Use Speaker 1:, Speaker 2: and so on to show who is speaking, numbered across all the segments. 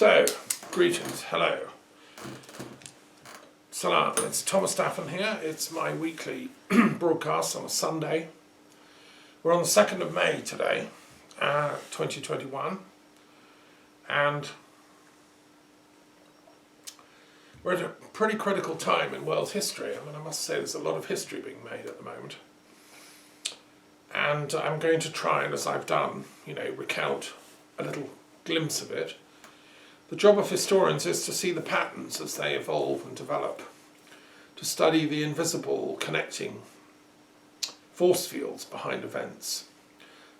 Speaker 1: So, greetings, hello. Salam, it's Thomas Daffern here. It's my weekly broadcast on a Sunday. We're on the 2nd of May today, 2021, and we're at a pretty critical time in world history. I mean, I must say there's a lot of history being made at the moment. And I'm going to try, and as I've done, recount a little glimpse of it. The job of historians is to see the patterns as they evolve and develop, to study the invisible connecting force fields behind events.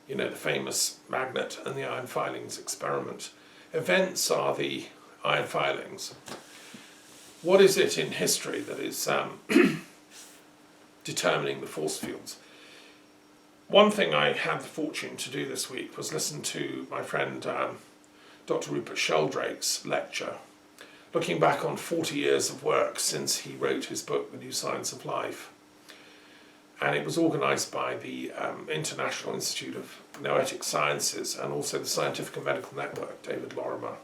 Speaker 1: The famous magnet and the iron filings experiment. Events are the iron filings. What is it in history that is determining the force fields? One thing I had the fortune to do this week was listen to my friend Dr. Rupert Sheldrake's lecture, looking back on 40 years of work since he wrote his book, The New Science of Life. And it was organised by the International Institute of Noetic Sciences and also the Scientific and Medical Network, David Lorimer.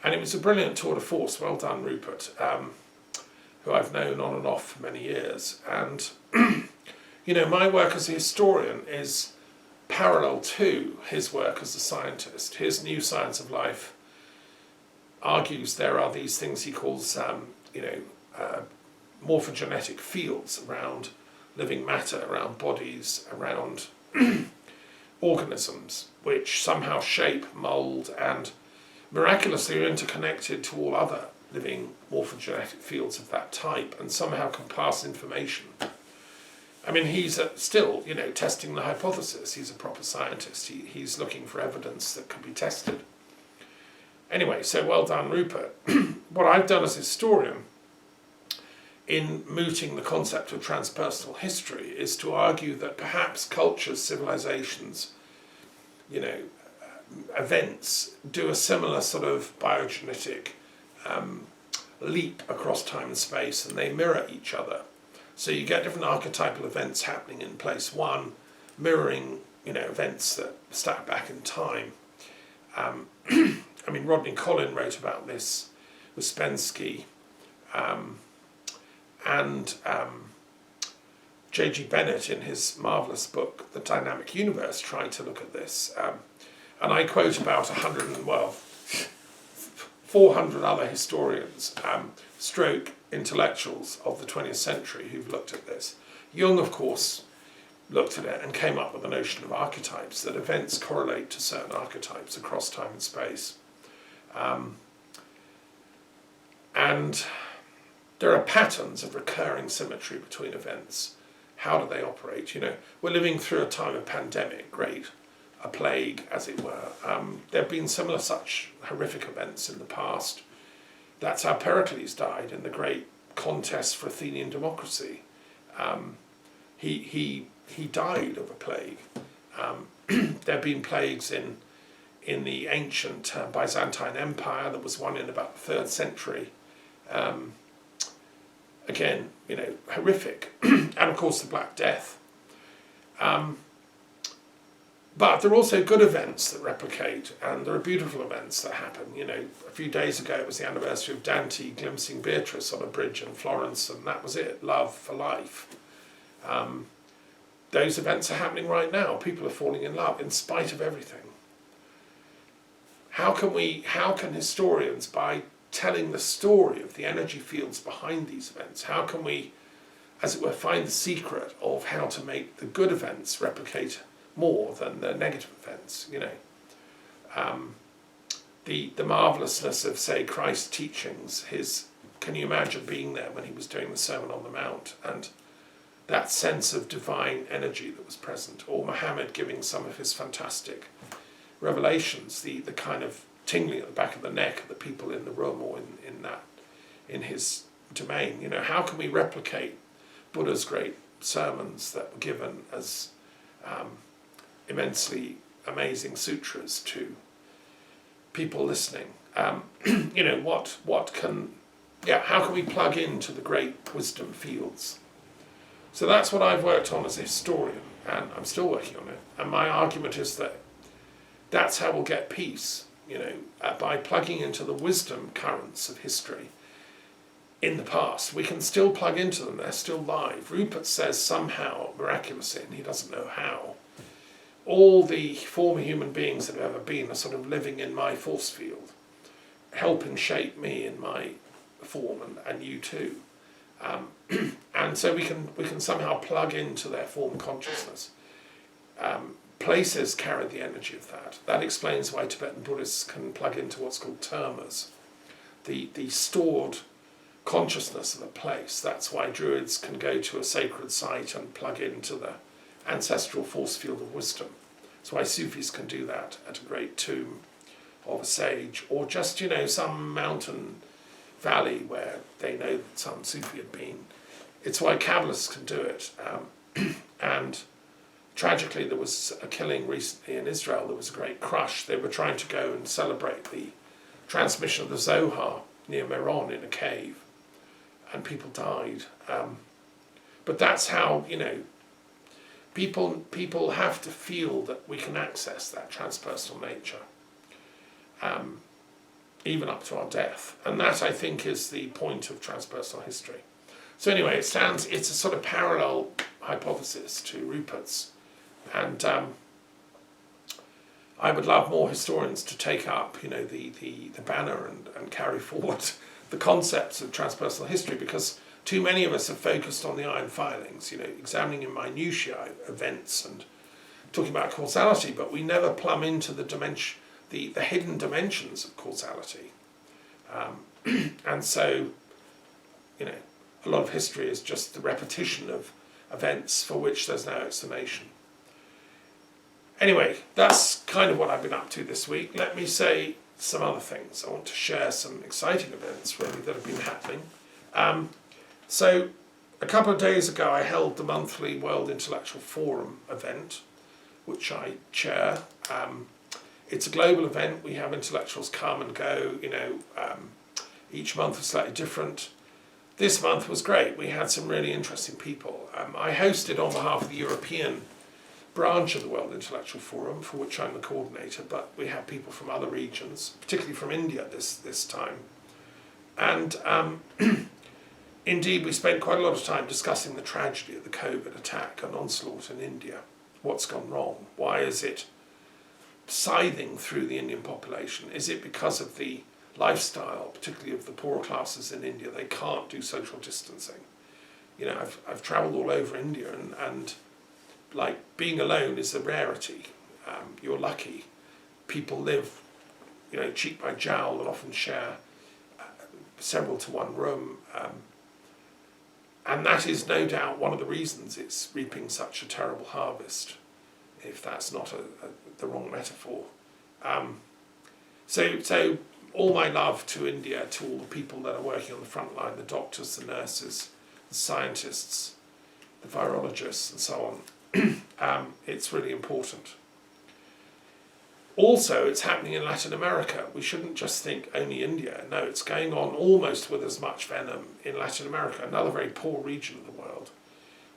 Speaker 1: And it was a brilliant tour de force. Well done, Rupert, who I've known on and off for many years. And my work as a historian is parallel to his work as a scientist. His New Science of Life argues there are these things he calls, morphogenetic fields around living matter, around bodies, around organisms, which somehow shape, mould, and miraculously are interconnected to all other living morphogenetic fields of that type, and somehow can pass information. I mean, he's still, testing the hypothesis. He's a proper scientist. He's looking for evidence that can be tested. Anyway, so well done, Rupert. What I've done as a historian in mooting the concept of transpersonal history is to argue that perhaps cultures, civilizations, events do a similar sort of biogenetic leap across time and space, and they mirror each other. So you get different archetypal events happening in place one, mirroring, events that stack back in time. Rodney Collin wrote about this with Spensky, and J.G. Bennett in his marvellous book, The Dynamic Universe, tried to look at this. And I quote about 400 other historians, stroke intellectuals of the 20th century who've looked at this. Jung, of course, looked at it and came up with the notion of archetypes, that events correlate to certain archetypes across time and space. And there are patterns of recurring symmetry between events. How do they operate? We're living through a time of pandemic, a plague, as it were. There have been similar such horrific events in the past. That's how Pericles died in the great contest for Athenian democracy. He died of a plague. There have been plagues in the ancient Byzantine Empire. There was one in about the 3rd century. Again, horrific. And of course the Black Death. But there are also good events that replicate, and there are beautiful events that happen. A few days ago it was the anniversary of Dante glimpsing Beatrice on a bridge in Florence, and that was it, love for life. Those events are happening right now. People are falling in love in spite of everything. How can historians, by telling the story of the energy fields behind these events, how can we, as it were, find the secret of how to make the good events replicate more than the negative events, The marvellousness of, say, Christ's teachings, can you imagine being there when he was doing the Sermon on the Mount, and that sense of divine energy that was present, or Muhammad giving some of his fantastic revelations, the kind of tingling at the back of the neck of the people in the room or in his domain. How can we replicate Buddha's great sermons that were given as immensely amazing sutras to people listening? How can we plug into the great wisdom fields? So that's what I've worked on as a historian, and I'm still working on it. And my argument is that that's how we'll get peace. by plugging into the wisdom currents of history in the past. We can still plug into them, they're still live. Rupert says somehow, miraculously, and he doesn't know how, all the former human beings that have ever been are sort of living in my force field, helping shape me in my form, and you too. And so we can somehow plug into their form consciousness. Places carry the energy of that. That explains why Tibetan Buddhists can plug into what's called termas, the stored consciousness of a place. That's why Druids can go to a sacred site and plug into the ancestral force field of wisdom. That's why Sufis can do that at a great tomb of a sage, or just, some mountain valley where they know that some Sufi had been. It's why Kabbalists can do it. And tragically, there was a killing recently in Israel. There was a great crush. They were trying to go and celebrate the transmission of the Zohar near Meron in a cave, and people died. But that's how, people have to feel that we can access that transpersonal nature, even up to our death. And that, I think, is the point of transpersonal history. So anyway, it's a sort of parallel hypothesis to Rupert's. And I would love more historians to take up, the banner and carry forward the concepts of transpersonal history, because too many of us have focused on the iron filings, examining in minutiae events and talking about causality, but we never plumb into the hidden dimensions of causality. And so, a lot of history is just the repetition of events for which there's no explanation. Anyway, that's kind of what I've been up to this week. Let me say some other things. I want to share some exciting events really that have been happening. So a couple of days ago I held the monthly World Intellectual Forum event, which I chair. It's a global event. We have intellectuals come and go, each month is slightly different. This month was great. We had some really interesting people. I hosted on behalf of the European branch of the World Intellectual Forum, for which I'm the coordinator, but we have people from other regions, particularly from India this time. And indeed, we spent quite a lot of time discussing the tragedy of the COVID attack and onslaught in India. What's gone wrong? Why is it scything through the Indian population? Is it because of the lifestyle, particularly of the poorer classes in India? They can't do social distancing. I've travelled all over India, and like, being alone is a rarity. You're lucky. People live, cheek by jowl, and often share several to one room. And that is no doubt one of the reasons it's reaping such a terrible harvest, if that's not the wrong metaphor. So all my love to India, to all the people that are working on the front line, the doctors, the nurses, the scientists, the virologists, and so on. It's really important. Also, it's happening in Latin America. We shouldn't just think only India. No, it's going on almost with as much venom in Latin America, another very poor region of the world,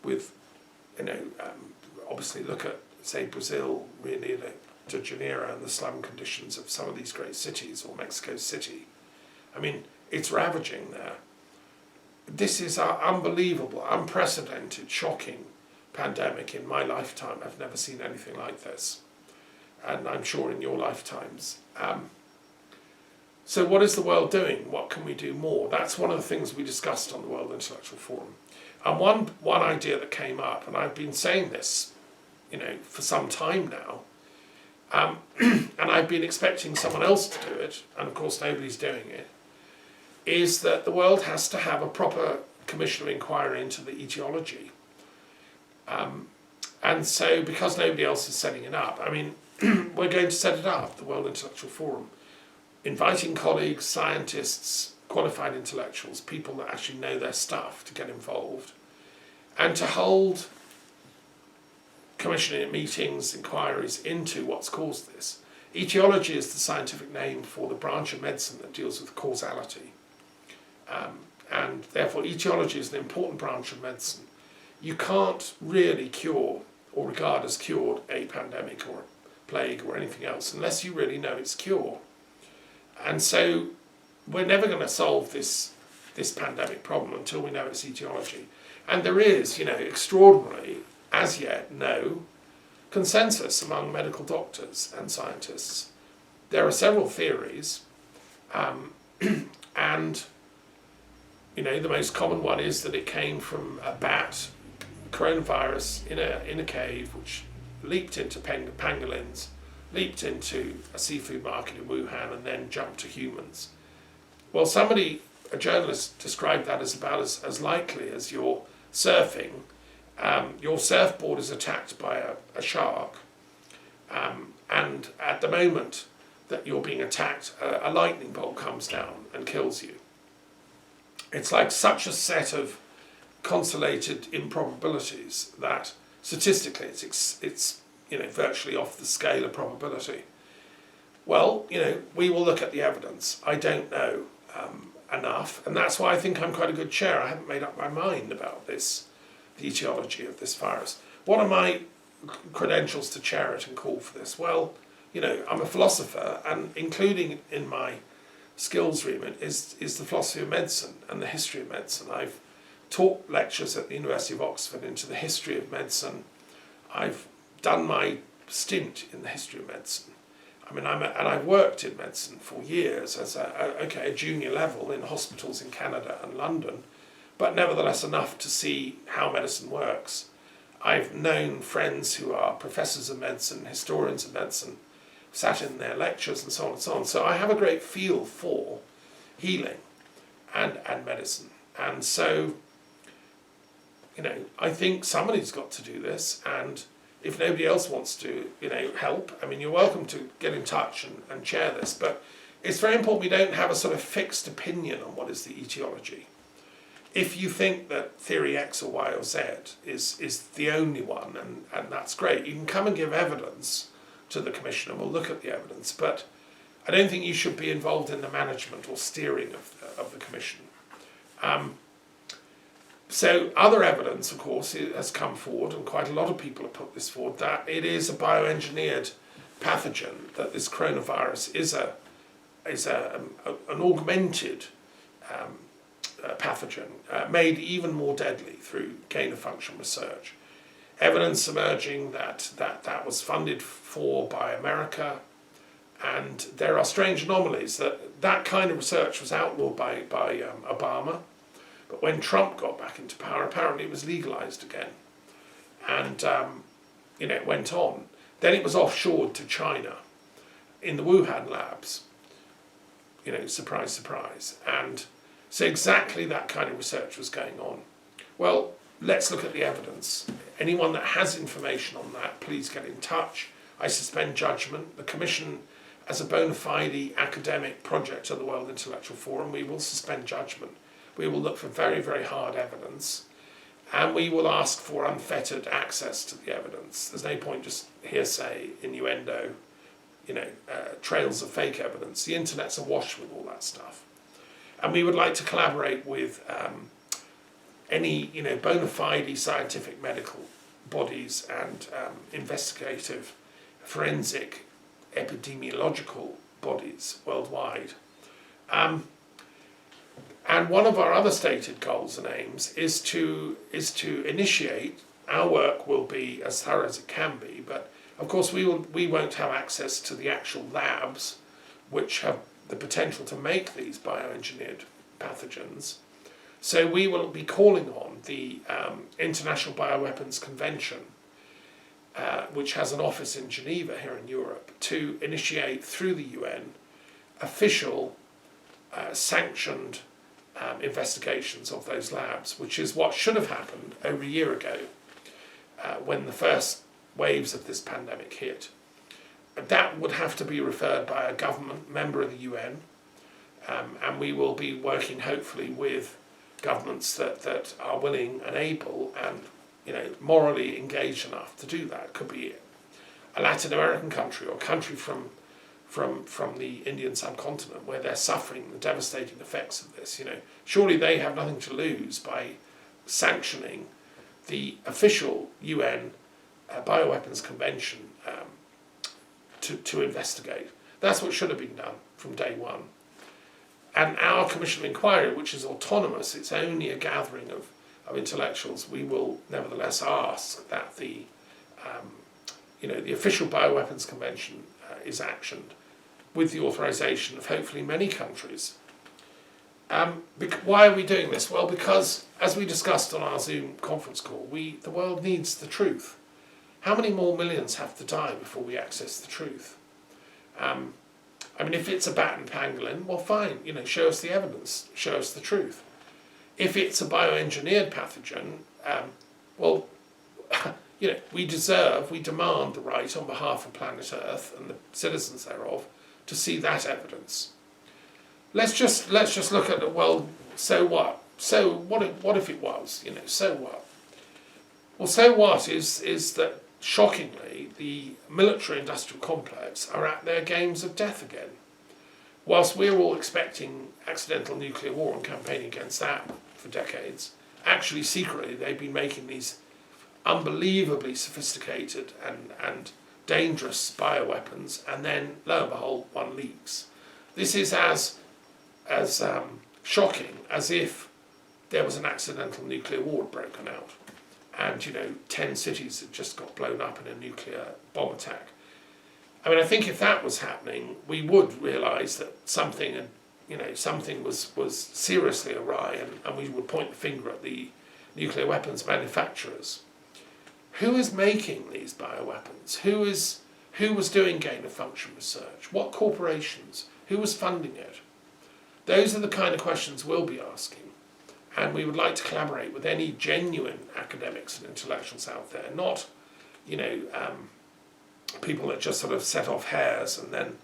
Speaker 1: with, obviously look at, say, Brazil, Rio de Janeiro, and the slum conditions of some of these great cities, or Mexico City. I mean, it's ravaging there. This is an unbelievable, unprecedented, shocking pandemic in my lifetime. I've never seen anything like this, and I'm sure in your lifetimes. So what is the world doing? What can we do more? That's one of the things we discussed on the World Intellectual Forum. And one idea that came up, and I've been saying this, for some time now, and I've been expecting someone else to do it, and of course nobody's doing it, is that the world has to have a proper commission of inquiry into the etiology. And so, because nobody else is setting it up, we're going to set it up, the World Intellectual Forum, inviting colleagues, scientists, qualified intellectuals, people that actually know their stuff to get involved, and to hold commissioning meetings, inquiries into what's caused this. Etiology is the scientific name for the branch of medicine that deals with causality. And therefore etiology is an important branch of medicine. You can't really cure or regard as cured a pandemic or a plague or anything else unless you really know its cure. And so we're never going to solve this pandemic problem until we know its etiology. And there is, extraordinarily, as yet, no consensus among medical doctors and scientists. There are several theories, and the most common one is that it came from a bat coronavirus in a cave, which leaped into pangolins, leaped into a seafood market in Wuhan, and then jumped to humans. Well, a journalist, described that as about as likely as you're surfing. Your surfboard is attacked by a shark, and at the moment that you're being attacked, a lightning bolt comes down and kills you. It's like such a set of constellated improbabilities that statistically it's virtually off the scale of probability. Well, we will look at the evidence. I don't know enough, and that's why I think I'm quite a good chair. I haven't made up my mind about the etiology of this virus. What are my credentials to chair it and call for this? Well, I'm a philosopher, and including in my skills remit is the philosophy of medicine and the history of medicine. I've taught lectures at the University of Oxford into the history of medicine. I've done my stint in the history of medicine. And I've worked in medicine for years as a junior level in hospitals in Canada and London, but nevertheless enough to see how medicine works. I've known friends who are professors of medicine, historians of medicine, sat in their lectures and so on and so on. So I have a great feel for healing and medicine. And so, I think somebody's got to do this, and if nobody else wants to, help, you're welcome to get in touch and chair this, but it's very important we don't have a sort of fixed opinion on what is the etiology. If you think that theory X or Y or Z is the only one, and that's great, you can come and give evidence to the commission and we'll look at the evidence, but I don't think you should be involved in the management or steering of the commission. So other evidence, of course, has come forward, and quite a lot of people have put this forward, that it is a bioengineered pathogen, that this coronavirus is an augmented pathogen, made even more deadly through gain-of-function research. Evidence emerging that was funded for by America, and there are strange anomalies that kind of research was outlawed by Obama. But when Trump got back into power, apparently it was legalized again. And, it went on. Then it was offshored to China in the Wuhan labs. Surprise, surprise. And so exactly that kind of research was going on. Well, let's look at the evidence. Anyone that has information on that, please get in touch. I suspend judgment. The Commission, as a bona fide academic project of the World Intellectual Forum, we will suspend judgment. We will look for very, very hard evidence, and we will ask for unfettered access to the evidence. There's no point just hearsay, innuendo, trails of fake evidence. The internet's awash with all that stuff. And we would like to collaborate with any, bona fide scientific medical bodies and investigative, forensic, epidemiological bodies worldwide. And one of our other stated goals and aims is to initiate. Our work will be as thorough as it can be, but of course we won't have access to the actual labs which have the potential to make these bioengineered pathogens. So we will be calling on the International Bioweapons Convention, which has an office in Geneva here in Europe, to initiate through the UN official sanctioned investigations of those labs, which is what should have happened over a year ago when the first waves of this pandemic hit. That would have to be referred by a government member of the UN, and we will be working hopefully with governments that are willing and able and morally engaged enough to do that. It could be a Latin American country or a country from the Indian subcontinent where they're suffering the devastating effects of this. Surely they have nothing to lose by sanctioning the official UN Bioweapons Convention to investigate. That's what should have been done from day one. And our Commission of Inquiry, which is autonomous, it's only a gathering of intellectuals, we will nevertheless ask that the official Bioweapons Convention is actioned with the authorisation of hopefully many countries. Why are we doing this? Well, because, as we discussed on our Zoom conference call, the world needs the truth. How many more millions have to die before we access the truth? If it's a bat and pangolin, well, fine, show us the evidence, show us the truth. If it's a bioengineered pathogen, we demand the right on behalf of planet Earth and the citizens thereof to see that evidence. Let's just look at so what? So what if it was? So what? Well, so what is that shockingly the military-industrial complex are at their games of death again. Whilst we're all expecting accidental nuclear war and campaigning against that for decades, actually secretly they've been making these unbelievably sophisticated and dangerous bioweapons, and then lo and behold one leaks. This is as shocking as if there was an accidental nuclear war broken out and 10 cities had just got blown up in a nuclear bomb attack. I think if that was happening, we would realise that something was seriously awry, and we would point the finger at the nuclear weapons manufacturers. Who is making these bioweapons? Who was doing gain-of-function research? What corporations? Who was funding it? Those are the kind of questions we'll be asking. And we would like to collaborate with any genuine academics and intellectuals out there, not, people that just sort of set off hares and then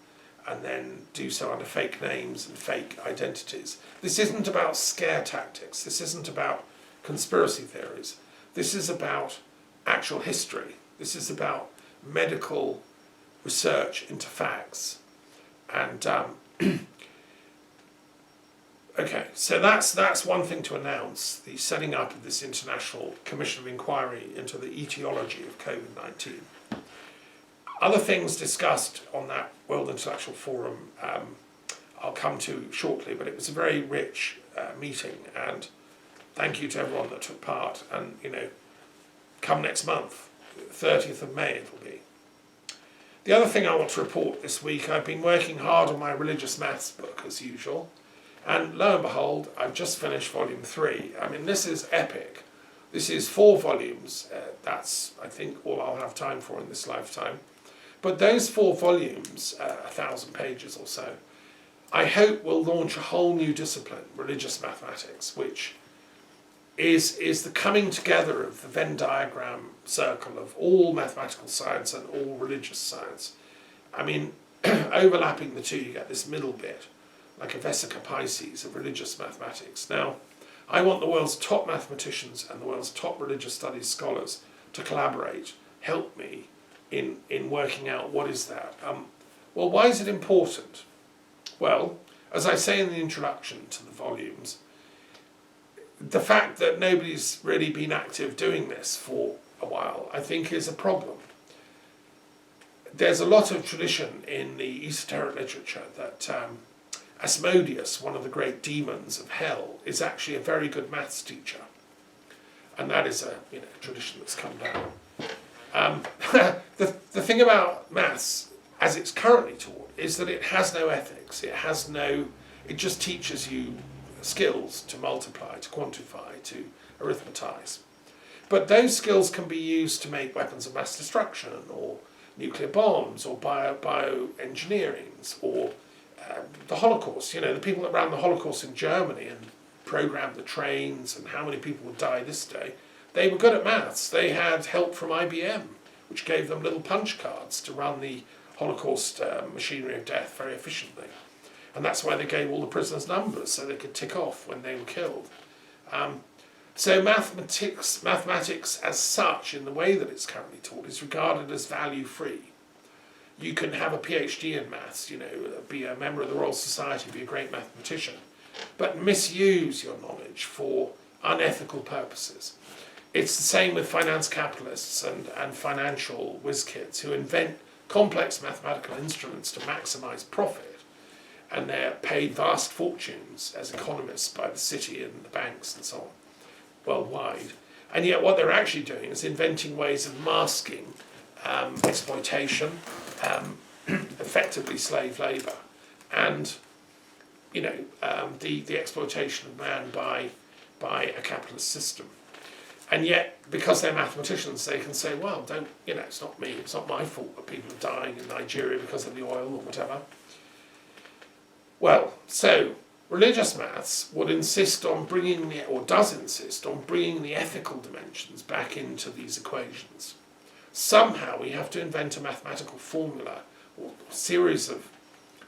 Speaker 1: do so under fake names and fake identities. This isn't about scare tactics. This isn't about conspiracy theories. This is about actual history. This is about medical research into facts. And okay, so that's one thing to announce, the setting up of this International Commission of Inquiry into the Aetiology of COVID-19. Other things discussed on that World Intellectual Forum I'll come to shortly, but it was a very rich meeting, and thank you to everyone that took part. And come next month, 30th of May it will be. The other thing I want to report this week, I've been working hard on my religious maths book as usual, and lo and behold, I've just finished volume 3. This is epic. This is 4 volumes. That's, I think, all I'll have time for in this lifetime. But those 4 volumes, 1,000 pages or so, I hope will launch a whole new discipline, religious mathematics, which is the coming together of the Venn diagram circle of all mathematical science and all religious science. Overlapping the two, you get this middle bit, like a Vesica Pisces of religious mathematics. Now, I want the world's top mathematicians and the world's top religious studies scholars to collaborate, help me in working out what is that. Why is it important? Well, as I say in the introduction to the volumes, the fact that nobody's really been active doing this for a while, I think, is a problem. There's a lot of tradition in the esoteric literature that Asmodeus, one of the great demons of hell, is actually a very good maths teacher. And that is a tradition that's come down. The thing about maths, as it's currently taught, is that it has no ethics. It just teaches you skills to multiply, to quantify, to arithmetize. But those skills can be used to make weapons of mass destruction, or nuclear bombs, or bioengineerings, or the Holocaust. The people that ran the Holocaust in Germany and programmed the trains and how many people would die this day, they were good at maths. They had help from IBM, which gave them little punch cards to run the Holocaust machinery of death very efficiently. And that's why they gave all the prisoners numbers, so they could tick off when they were killed. So mathematics as such, in the way that it's currently taught, is regarded as value-free. You can have a PhD in maths, be a member of the Royal Society, be a great mathematician, but misuse your knowledge for unethical purposes. It's the same with finance capitalists and financial whiz kids who invent complex mathematical instruments to maximise profit, and they're paid vast fortunes as economists by the city and the banks and so on, worldwide. And yet what they're actually doing is inventing ways of masking exploitation, effectively slave labour, and the exploitation of man by a capitalist system. And yet, because they're mathematicians, they can say, well, it's not me, it's not my fault that people are dying in Nigeria because of the oil or whatever. Well, so religious maths would insist on does insist on bringing the ethical dimensions back into these equations. Somehow we have to invent a mathematical formula or series of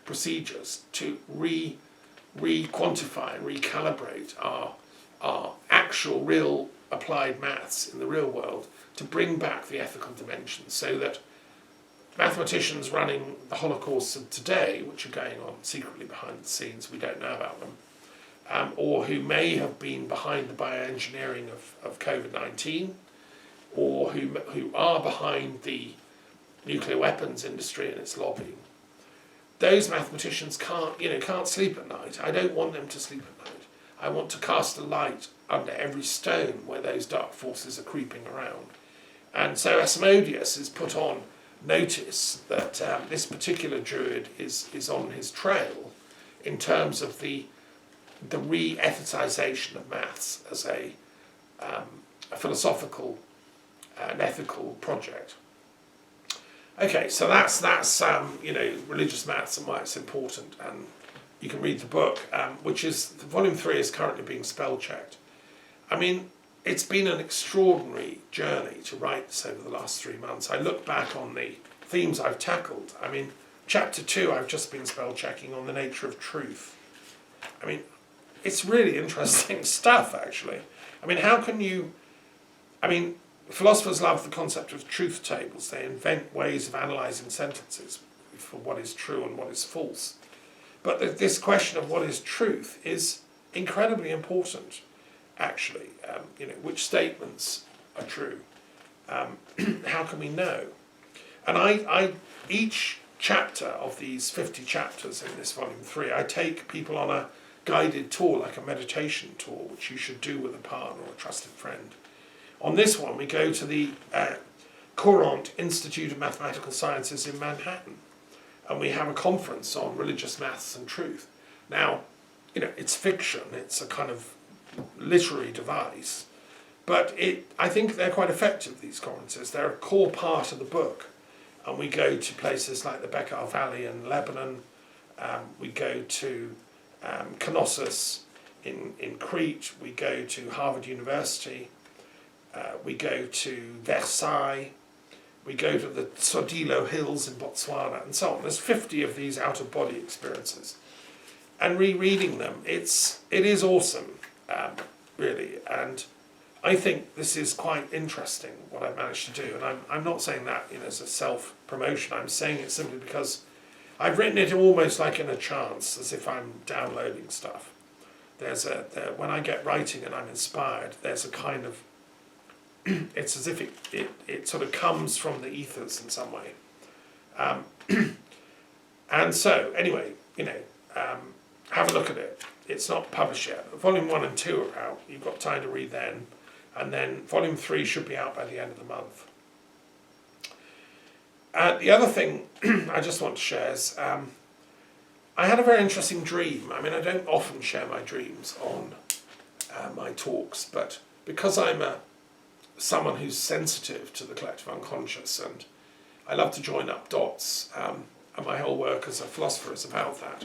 Speaker 1: procedures to re-quantify and recalibrate our actual real applied maths in the real world to bring back the ethical dimensions, so that mathematicians running the holocausts of today, which are going on secretly behind the scenes, we don't know about them, or who may have been behind the bioengineering of COVID-19, or who are behind the nuclear weapons industry and its lobbying, those mathematicians can't sleep at night. I don't want them to sleep at night. I want to cast a light under every stone where those dark forces are creeping around. And so Asmodeus is put on notice that this particular druid is on his trail in terms of the re-ethicization of maths as a philosophical and ethical project. Okay, so that's religious maths and why it's important, and you can read the book, which is, volume 3 is currently being spell checked. I mean, it's been an extraordinary journey to write this over the last 3 months. I look back on the themes I've tackled. I mean, chapter 2 I've just been spell checking on the nature of truth. I mean, it's really interesting stuff, actually. I mean, philosophers love the concept of truth tables. They invent ways of analysing sentences for what is true and what is false. But this question of what is truth is incredibly important, actually. Which statements are true? How can we know? And each chapter of these 50 chapters in this volume 3, I take people on a guided tour, like a meditation tour, which you should do with a partner or a trusted friend. On this one, we go to the Courant Institute of Mathematical Sciences in Manhattan, and we have a conference on religious maths and truth. Now, it's fiction, it's a kind of literary device, but I think they're quite effective, these conferences. They're a core part of the book, and we go to places like the Bekaa Valley in Lebanon, we go to Knossos in Crete, we go to Harvard University, we go to Versailles, we go to the Sodilo Hills in Botswana, and so on. There's 50 of these out-of-body experiences. And rereading them, it is awesome, really. And I think this is quite interesting, what I've managed to do. And I'm not saying that as a self-promotion. I'm saying it simply because I've written it almost like in a trance, as if I'm downloading stuff. When I get writing and I'm inspired, there's a kind of, it's as if it sort of comes from the ethers in some way. And so, anyway, have a look at it. It's not published yet. Volume 1 and 2 are out. You've got time to read then. And then Volume 3 should be out by the end of the month. The other thing I just want to share is I had a very interesting dream. I mean, I don't often share my dreams on my talks, but because I'm someone who's sensitive to the collective unconscious, and I love to join up dots, and my whole work as a philosopher is about that.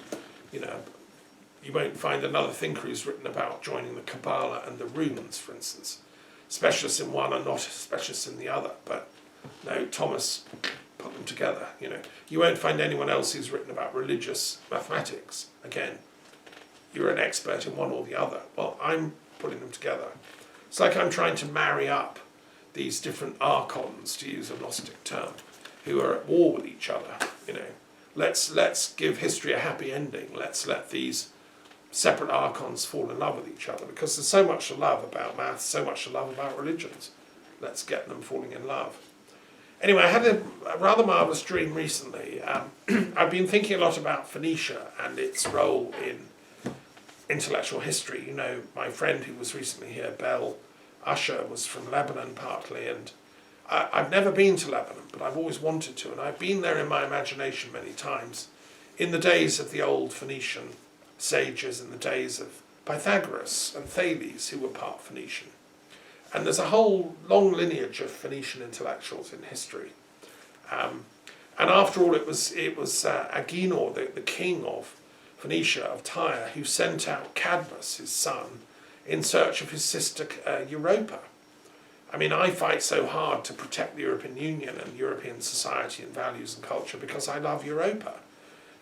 Speaker 1: You won't find another thinker who's written about joining the Kabbalah and the runes, for instance. Specialists in one are not specialists in the other, but no, Thomas put them together. You won't find anyone else who's written about religious mathematics. Again, you're an expert in one or the other. Well, I'm putting them together. It's like I'm trying to marry up these different archons, to use a Gnostic term, who are at war with each other. Let's give history a happy ending. Let's let these separate archons fall in love with each other, because there's so much to love about maths, so much to love about religions. Let's get them falling in love. Anyway, I had a rather marvellous dream recently. I've been thinking a lot about Phoenicia and its role in intellectual history. You know, my friend who was recently here, Bel Usher, was from Lebanon partly, and I've never been to Lebanon, but I've always wanted to, and I've been there in my imagination many times, in the days of the old Phoenician sages, in the days of Pythagoras and Thales, who were part Phoenician. And there's a whole long lineage of Phoenician intellectuals in history. And after all, it was Agenor, the king of Phoenicia, of Tyre, who sent out Cadmus, his son, in search of his sister Europa. I mean, I fight so hard to protect the European Union and European society and values and culture because I love Europa.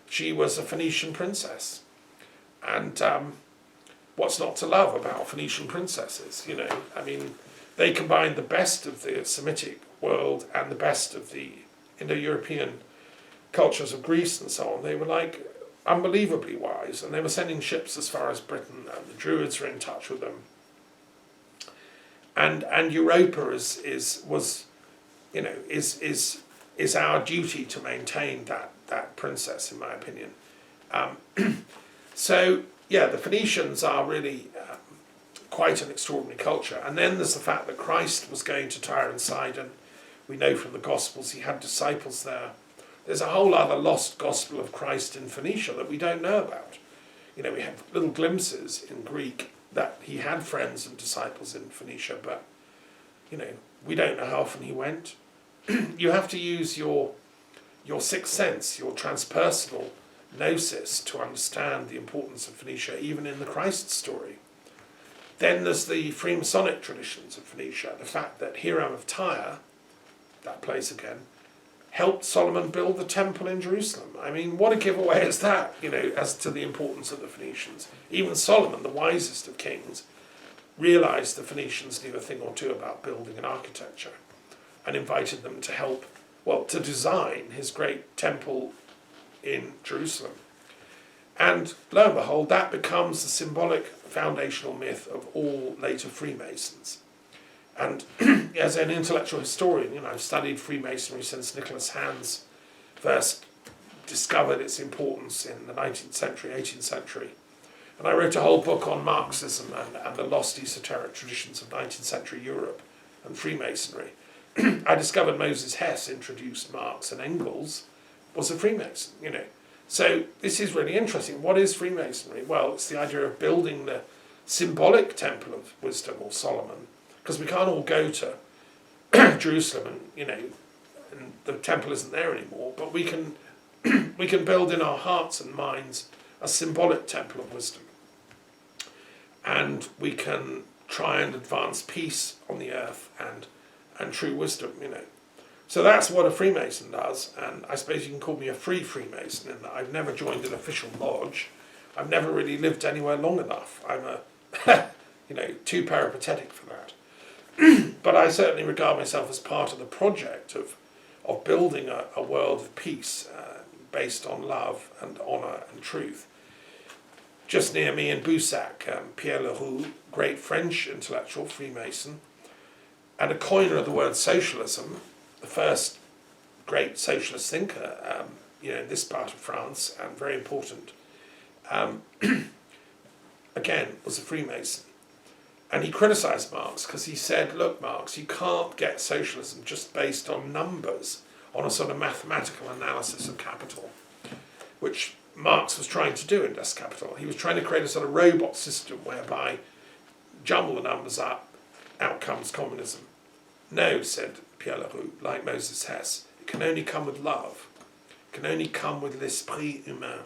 Speaker 1: She was a Phoenician princess. And what's not to love about Phoenician princesses, you know? I mean, they combined the best of the Semitic world and the best of the Indo-European cultures of Greece and so on. They were like unbelievably wise, and they were sending ships as far as Britain, and the Druids were in touch with them. And Europa is our duty to maintain that princess, in my opinion. So yeah, the Phoenicians are really quite an extraordinary culture. And then there's the fact that Christ was going to Tyre and Sidon. We know from the Gospels he had disciples there. There's a whole other lost gospel of Christ in Phoenicia that we don't know about. You know, we have little glimpses in Greek that he had friends and disciples in Phoenicia, but, you know, we don't know how often he went. You have to use your sixth sense, your transpersonal gnosis, to understand the importance of Phoenicia, even in the Christ story. Then there's the Freemasonic traditions of Phoenicia, the fact that Hiram of Tyre, that place again, helped Solomon build the temple in Jerusalem. I mean, what a giveaway is that, you know, as to the importance of the Phoenicians. Even Solomon, the wisest of kings, realised the Phoenicians knew a thing or two about building and architecture, and invited them to help, well, to design his great temple in Jerusalem. And lo and behold, that becomes the symbolic foundational myth of all later Freemasons. And as an intellectual historian, you know, I've studied Freemasonry since Nicholas Hans first discovered its importance in the 19th century, 18th century. And I wrote a whole book on Marxism and the lost esoteric traditions of 19th century Europe and Freemasonry. I discovered Moses Hess introduced Marx, and Engels was a Freemason, you know. So this is really interesting. What is Freemasonry? Well, it's the idea of building the symbolic temple of wisdom, or Solomon, because we can't all go to Jerusalem and, you know, and the temple isn't there anymore, but we can build in our hearts and minds a symbolic temple of wisdom. And we can try and advance peace on the earth and true wisdom, you know. So that's what a Freemason does, and I suppose you can call me a free Freemason in that I've never joined an official lodge. I've never really lived anywhere long enough. I'm you know, too peripatetic for that. But I certainly regard myself as part of the project of building a world of peace based on love and honour and truth. Just near me in Boussac, Pierre Leroux, great French intellectual, Freemason, and a coiner of the word socialism, the first great socialist thinker, you know, in this part of France, and very important, again, was a Freemason. And he criticised Marx because he said, look, Marx, you can't get socialism just based on numbers, on a sort of mathematical analysis of capital, which Marx was trying to do in Das Kapital. He was trying to create a sort of robot system whereby jumble the numbers up, out comes communism. No, said Pierre Leroux, like Moses Hess, it can only come with love. It can only come with l'esprit humain.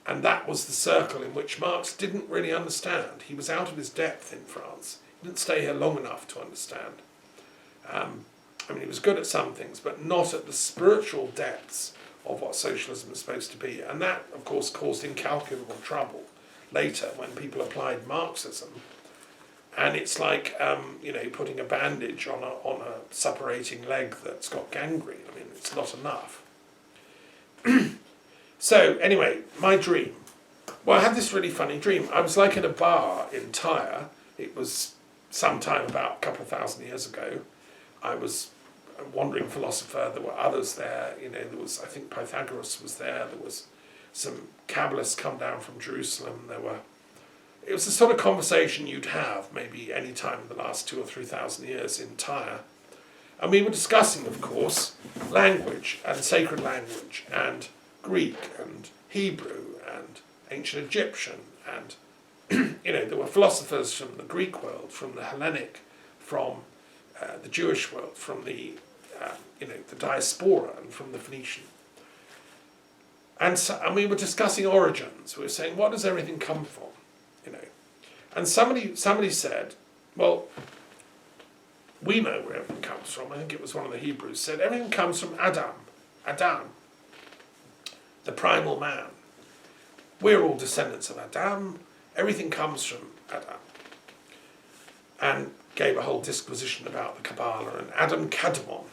Speaker 1: And that was the circle in which Marx didn't really understand. He was out of his depth in France. He didn't stay here long enough to understand. I mean, he was good at some things, but not at the spiritual depths of what socialism is supposed to be. And that, of course, caused incalculable trouble later when people applied Marxism. And it's like, you know, putting a bandage on a suppurating leg that's got gangrene. I mean, it's not enough. So, anyway, my dream. Well, I had this really funny dream. I was like in a bar in Tyre. It was sometime about a couple of thousand years ago. I was wandering philosopher. There were others there. There was, I think Pythagoras was there. There was some Kabbalists come down from Jerusalem. It was the sort of conversation you'd have maybe any time in the last 2,000 or 3,000 years in Tyre. And we were discussing, of course, language and sacred language and Greek and Hebrew and ancient Egyptian. And, there were philosophers from the Greek world, from the Hellenic, from the Jewish world, from the diaspora and from the Phoenician. And we were discussing origins. We were saying, what does everything come from? And somebody said, well, we know where everything comes from. I think it was one of the Hebrews said, everything comes from Adam, the primal man. We're all descendants of Adam. Everything comes from Adam. And gave a whole disquisition about the Kabbalah and Adam Kadmon.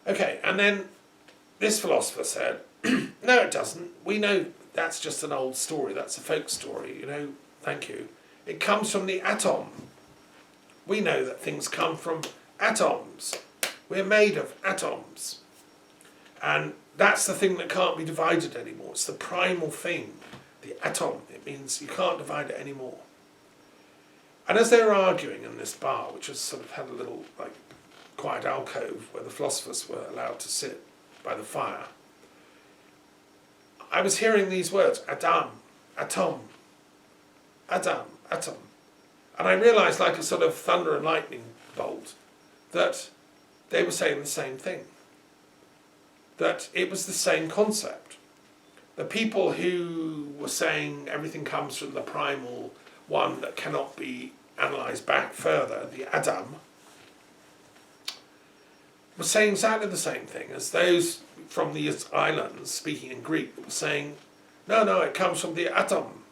Speaker 1: Okay, and then this philosopher said, no, it doesn't. We know that's just an old story. That's a folk story, thank you. It comes from the atom. We know that things come from atoms. We're made of atoms. And that's the thing that can't be divided anymore. It's the primal thing, the atom. It means you can't divide it anymore. And as they were arguing in this bar, which was sort of had a little quiet alcove where the philosophers were allowed to sit by the fire, I was hearing these words, Adam, atom, Adam, atom. And I realised, like a sort of thunder and lightning bolt, that they were saying the same thing. That it was the same concept. The people who were saying everything comes from the primal one that cannot be analysed back further, the Adam, were saying exactly the same thing as those from these islands speaking in Greek were saying, no, it comes from the atom.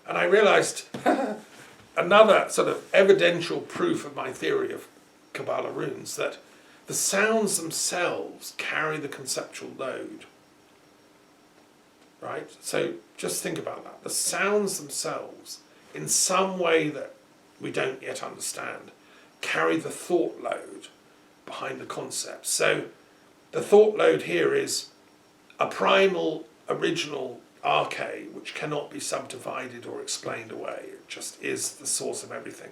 Speaker 1: And I realised another sort of evidential proof of my theory of Kabbalah runes, that the sounds themselves carry the conceptual load. Right? So just think about that. The sounds themselves, in some way that we don't yet understand, carry the thought load behind the concept. So the thought load here is a primal, original arche which cannot be subdivided or explained away. It just is the source of everything.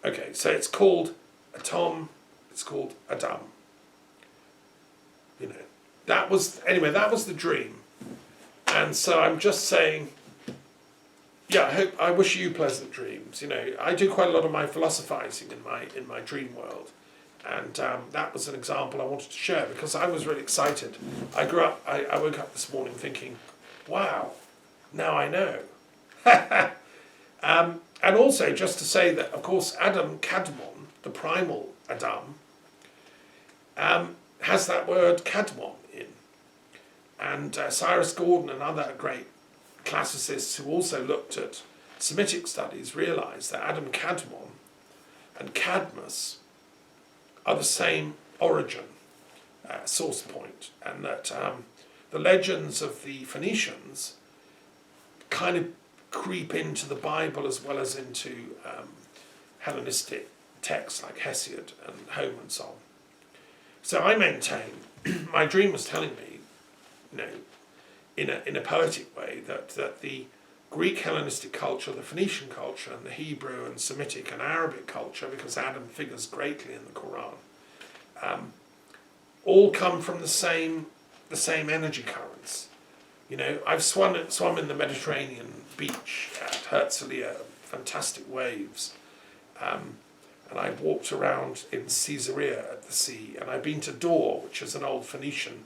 Speaker 1: Okay, so it's called atom, it's called Adam. That was the dream. And so I'm just saying, I wish you pleasant dreams. I do quite a lot of my philosophizing in my dream world. And that was an example I wanted to share because I was really excited. I woke up this morning thinking, wow, now I know. And also just to say that, of course, Adam Kadmon, the primal Adam, has that word Kadmon in. And Cyrus Gordon and other great classicists who also looked at Semitic studies realised that Adam Kadmon and Cadmus are the same origin, source point, and that the legends of the Phoenicians kind of creep into the Bible as well as into Hellenistic texts like Hesiod and Homer and so on. So I maintain, my dream was telling me, in a poetic way, that the Greek Hellenistic culture, the Phoenician culture, and the Hebrew and Semitic and Arabic culture, because Adam figures greatly in the Quran, all come from the same energy currents. I've swum in the Mediterranean beach at Herzliya, fantastic waves, and I've walked around in Caesarea at the sea, and I've been to Dor, which is an old Phoenician